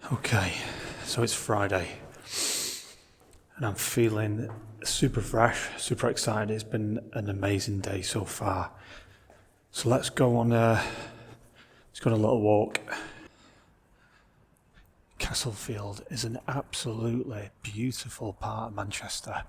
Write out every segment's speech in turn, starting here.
Okay, so it's Friday and I'm feeling super fresh, super excited. It's been an amazing day so far. So let's go on a little walk. Castlefield is an absolutely beautiful part of Manchester.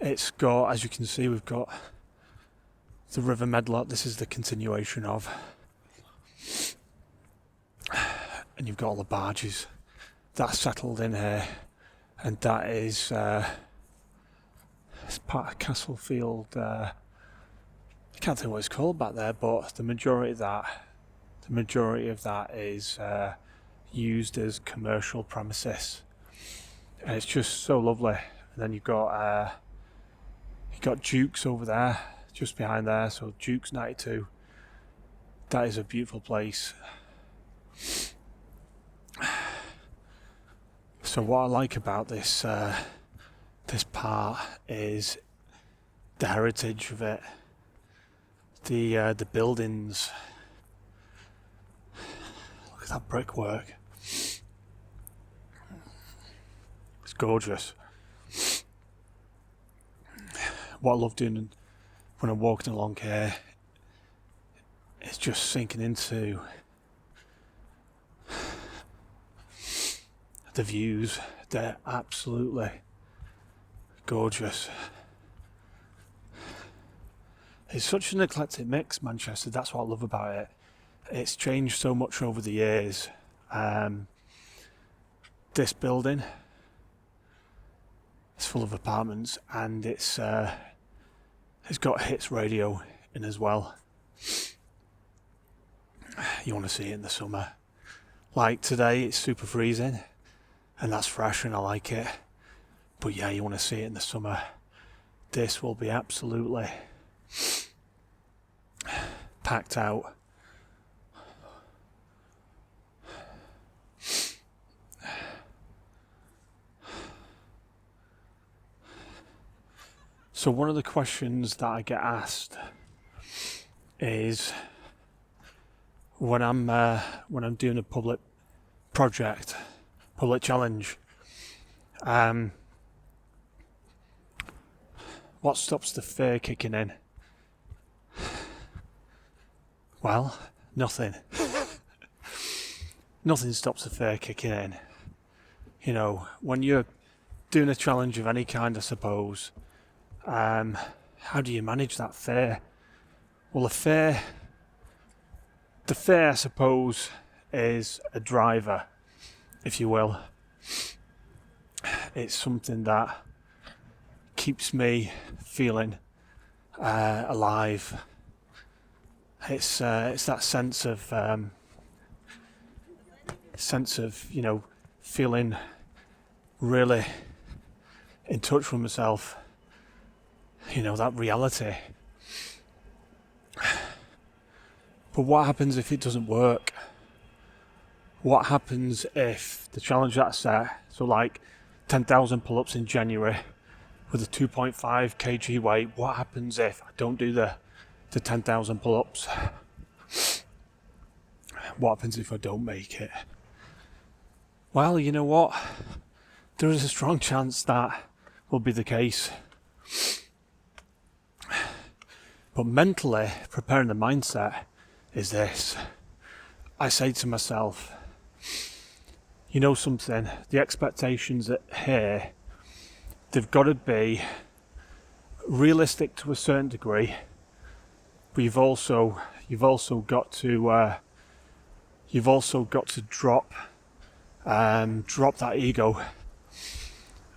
It's got, as you can see, we've got the River Medlock. This is the continuation of. And you've got all the barges that's settled in here, and that is it's part of Castlefield. I can't think what it's called back there, but the majority of that is used as commercial premises, and it's just so lovely. And then you've got Duke's over there, just behind there. So Duke's 92. That is a beautiful place. So what I like about this part is the heritage of it, the buildings. Look at that brickwork. It's gorgeous. What I love doing when I'm walking along here is just sinking into the views. They're absolutely gorgeous. It's such an eclectic mix, Manchester. That's what I love about it. It's changed so much over the years. This building is full of apartments, and it's got hits radio in as well. You want to see it in the summer. Like today, it's super freezing, and that's fresh, and I like it. But yeah, you want to see it in the summer. This will be absolutely packed out. So one of the questions that I get asked is when I'm doing a public project, public challenge, what stops the fear kicking in? Well, nothing. Nothing stops the fear kicking in. You know, when you're doing a challenge of any kind, I suppose, how do you manage that fear? Well, the fear, I suppose, is a driver, if you will. It's something that keeps me feeling alive. It's that sense of feeling really in touch with myself. You know, that reality. But what happens if it doesn't work? What happens if the challenge that I set, so like 10,000 pull-ups in January with a 2.5 kg weight, what happens if I don't do the 10,000 pull-ups? What happens if I don't make it? Well, you know what? There is a strong chance that will be the case. But mentally, preparing the mindset is this. I say to myself, you know something, the expectations here, they've got to be realistic to a certain degree, but you've also got to drop that ego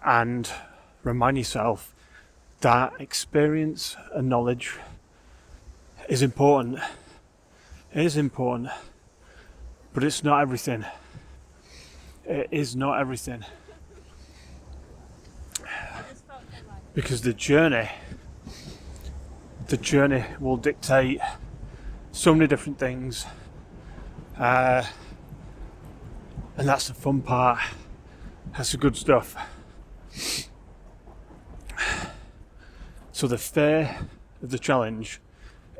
and remind yourself that experience and knowledge is important. It is important, but it's not everything. It is not everything. Because the journey will dictate so many different things. And that's the fun part. That's the good stuff. So the fear of the challenge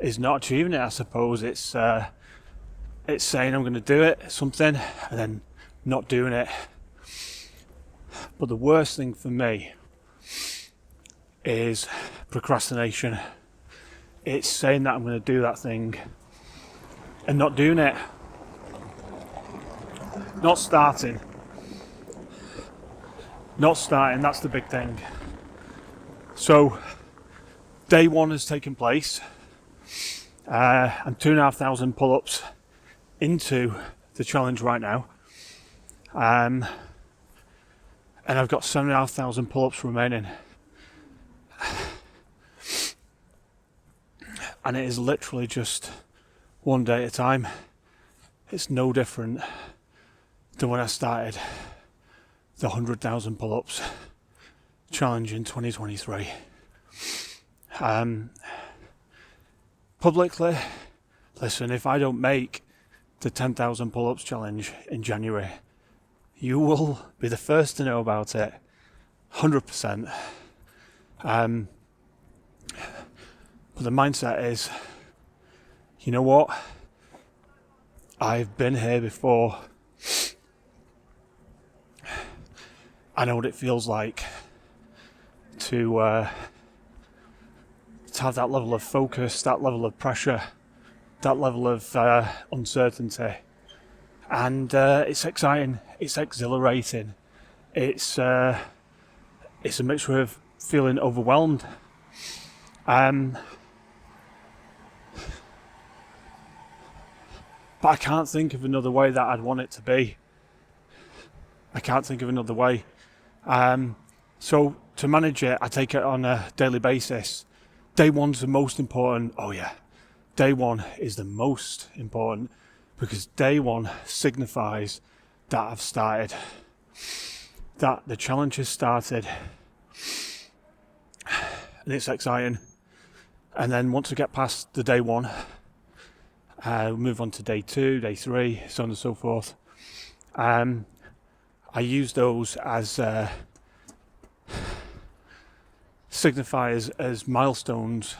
is not achieving it, I suppose. It's It's saying I'm going to do it, something, and then not doing it. But the worst thing for me is procrastination. It's saying that I'm going to do that thing and not doing it. Not starting, that's the big thing. So, day one has taken place. I'm 2,500 pull-ups into the challenge right now. And I've got 7,500 pull-ups remaining. And it is literally just one day at a time. It's no different than when I started the 100,000 pull-ups challenge in 2023. Publicly, listen, if I don't make the 10,000 pull-ups challenge in January, you will be the first to know about it, 100%. But the mindset is, you know what? I've been here before. I know what it feels like to have that level of focus, that level of pressure, that level of uncertainty. And it's exciting, it's exhilarating, it's a mixture of feeling overwhelmed. But I can't think of another way that I'd want it to be. I can't think of another way. So to manage it, I take it on a daily basis. Day one's the most important. Oh yeah, day one is the most important because day one signifies that I've started, that the challenge has started, and it's exciting. And then once we get past the day one, we move on to day 2, day 3, so on and so forth. I use those as signifiers, as milestones,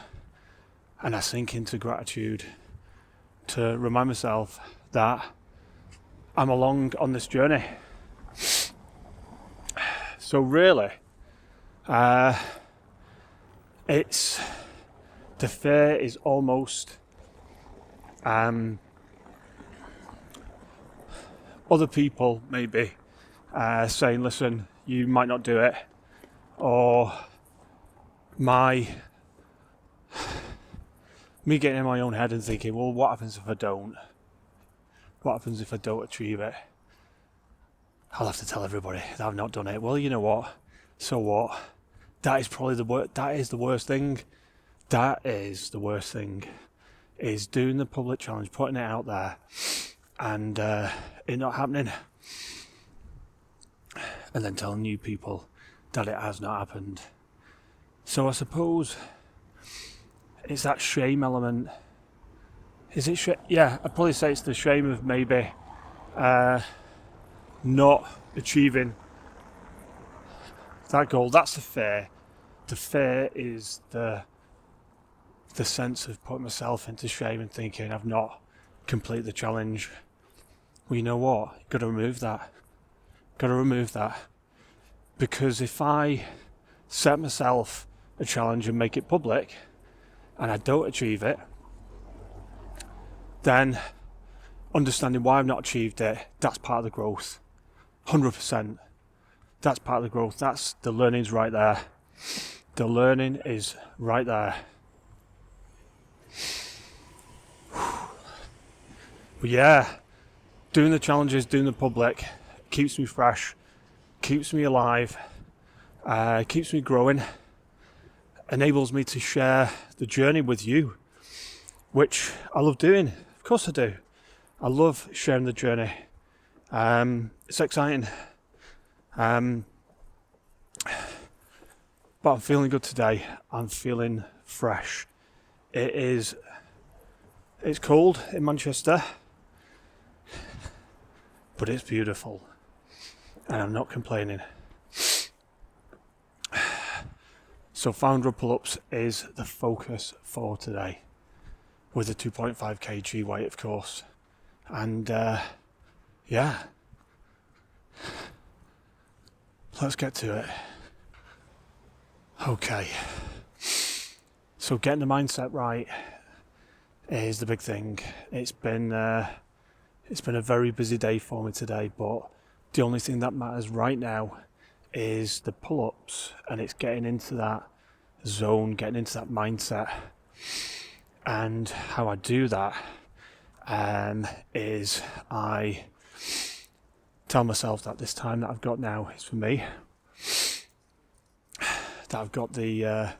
and I sink into gratitude to remind myself that I'm along on this journey. So really, it's the fear is almost other people maybe saying, listen, you might not do it, or me getting in my own head and thinking, well, what happens if I don't? What happens if I don't achieve it? I'll have to tell everybody that I've not done it. Well, you know what? So what? That is probably the worst. That is the worst thing. That is the worst thing. Is doing the public challenge, putting it out there, and it not happening, and then telling new people that it has not happened. So I suppose it's that shame element. Is it yeah, I'd probably say it's the shame of maybe not achieving that goal. That's the fear. The fear is the sense of putting myself into shame and thinking I've not completed the challenge. Well, you know what? You've got to remove that. Because if I set myself a challenge and make it public and I don't achieve it, then understanding why I've not achieved it, that's part of the growth. 100%. That's part of the growth. That's the learning's right there. The learning is right there. But yeah, doing the challenges, doing the public, keeps me fresh, keeps me alive, keeps me growing, enables me to share the journey with you, which I love doing. Of course I do. I love sharing the journey. It's exciting. But I'm feeling good today. I'm feeling fresh. It's cold in Manchester, but it's beautiful, and I'm not complaining. So 500 pull-ups is the focus for today, with a 2.5 kg weight, of course. And yeah, let's get to it. Okay, so getting the mindset right is the big thing. It's been a very busy day for me today, but the only thing that matters right now is the pull-ups, and it's getting into that zone, getting into that mindset. And how I do that is I tell myself that this time that I've got now is for me, that I've got the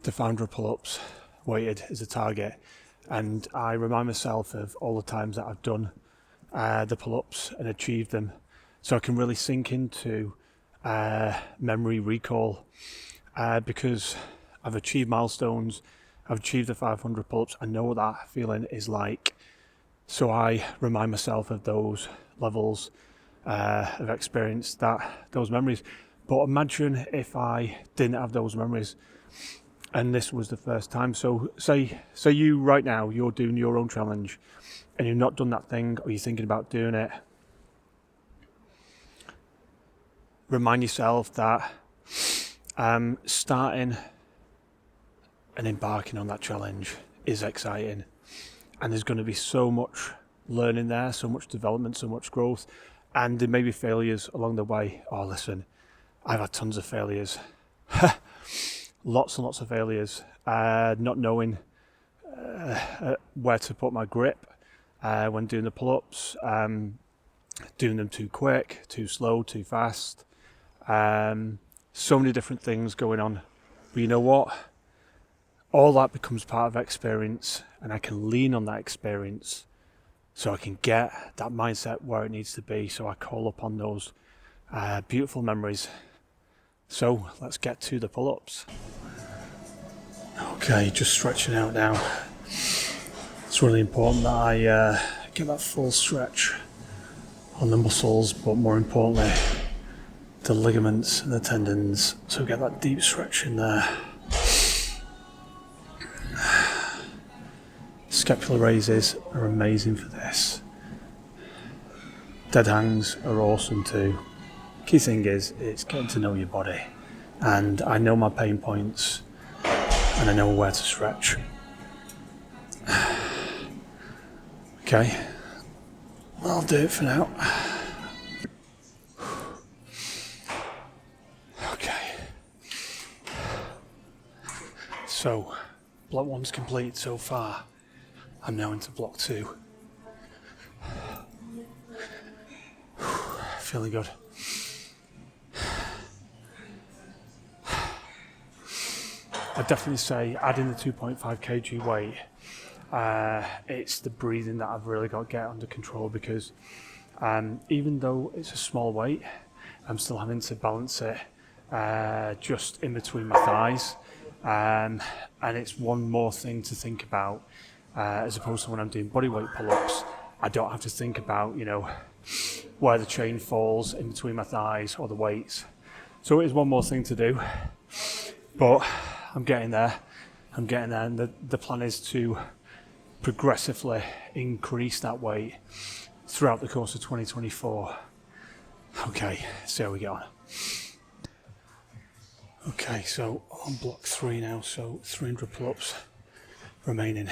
500 pull-ups weighted as a target, and I remind myself of all the times that I've done the pull-ups and achieved them, so I can really sink into memory recall, because I've achieved milestones, I've achieved the 500 pull-ups, I know what that feeling is like, so I remind myself of those levels of experience, those memories. But imagine if I didn't have those memories and this was the first time. So say you right now, you're doing your own challenge and you've not done that thing, or you're thinking about doing it. Remind yourself that starting and embarking on that challenge is exciting, and there's going to be so much learning there, so much development, so much growth, and there may be failures along the way. Oh, listen, I've had tons of failures. Lots and lots of failures. Not knowing where to put my grip when doing the pull-ups, doing them too quick, too slow, too fast. So many different things going on. But you know what? All that becomes part of experience, and I can lean on that experience so I can get that mindset where it needs to be, so I call upon those beautiful memories. So let's get to the pull-ups. Okay, just stretching out now. It's really important that I get that full stretch on the muscles, but more importantly, the ligaments and the tendons. So get that deep stretch in there. Scapular raises are amazing for this. Dead hangs are awesome too. Key thing is, it's getting to know your body, and I know my pain points and I know where to stretch. Okay, I'll do it for now. Okay, so block 1's complete so far. I'm now into block 2. Feeling good. I'd definitely say adding the 2.5 kg weight, it's the breathing that I've really got to get under control, because even though it's a small weight, I'm still having to balance it just in between my thighs, and it's one more thing to think about, as opposed to when I'm doing bodyweight pull-ups. I don't have to think about, where the chain falls in between my thighs or the weights. So it is one more thing to do, but I'm getting there, and the plan is to progressively increase that weight throughout the course of 2024. Okay, see how we get on. Okay, so on block 3 now, so 300 pull-ups remaining.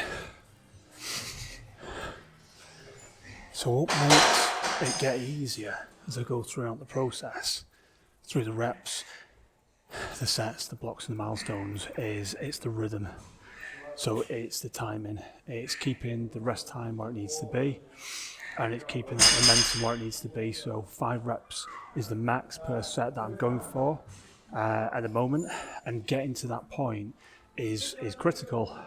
So what makes it get easier as I go throughout the process, through the reps, the sets, the blocks and the milestones, it's the rhythm. So it's the timing, it's keeping the rest time where it needs to be, and it's keeping that momentum where it needs to be. So 5 reps is the max per set that I'm going for at the moment, and getting to that point is critical.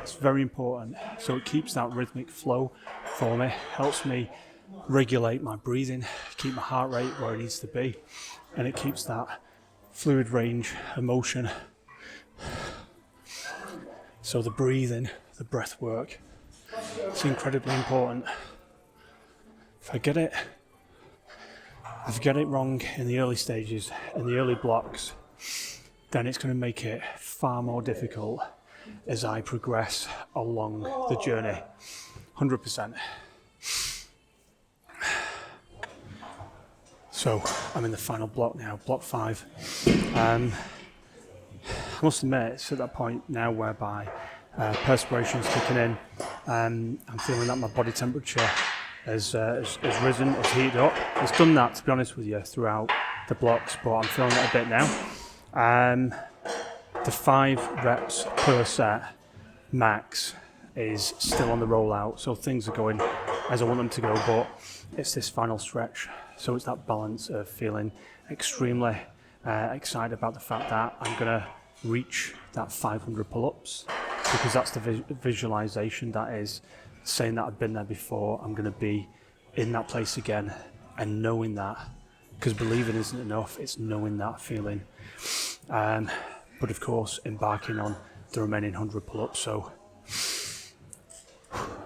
It's very important. So it keeps that rhythmic flow for me, helps me regulate my breathing, keep my heart rate where it needs to be, and it keeps that fluid range of motion. So the breathing, the breath work, it's incredibly important. If I get it wrong in the early stages, in the early blocks, then it's going to make it far more difficult as I progress along the journey. 100%. So I'm in the final block now, block 5. I must admit, it's at that point now whereby perspiration's kicking in. I'm feeling that my body temperature has risen, has heated up. It's done that, to be honest with you, throughout the blocks, but I'm feeling it a bit now. The 5 reps per set max is still on the rollout, so things are going as I want them to go, but it's this final stretch. So it's that balance of feeling extremely excited about the fact that I'm going to reach that 500 pull-ups, because that's the visualization that is saying that I've been there before. I'm going to be in that place again, and knowing that, because believing isn't enough, it's knowing that feeling. But of course, embarking on the remaining 100 pull-ups. So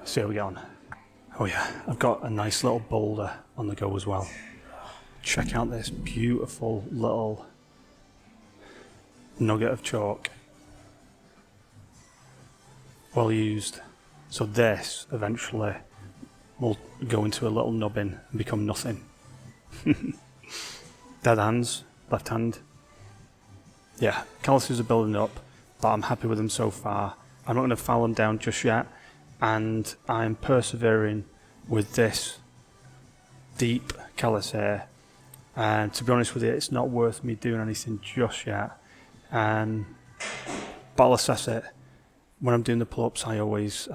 see how we get on. Oh yeah, I've got a nice little boulder on the go as well. Check out this beautiful little nugget of chalk. Well used. So this eventually will go into a little nubbin and become nothing. Dead hands, left hand. Yeah, calluses are building up, but I'm happy with them so far. I'm not going to file them down just yet, and I'm persevering with this deep callus here. And to be honest with you, it's not worth me doing anything just yet. But I'll assess it. When I'm doing the pull-ups, I always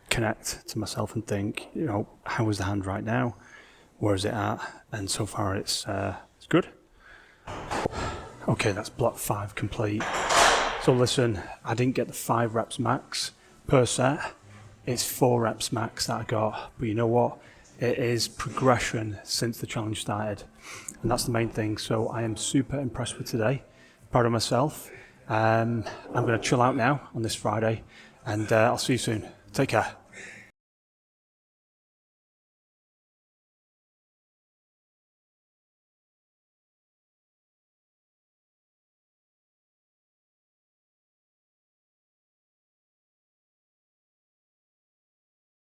connect to myself and think, you know, how is the hand right now? Where is it at? And so far it's good. Okay, that's block 5 complete. So listen, I didn't get the 5 reps max per set. It's 4 reps max that I got. But you know what? It is progression since the challenge started. And that's the main thing. So I am super impressed with today. Proud of myself. I'm going to chill out now on this Friday. And I'll see you soon. Take care.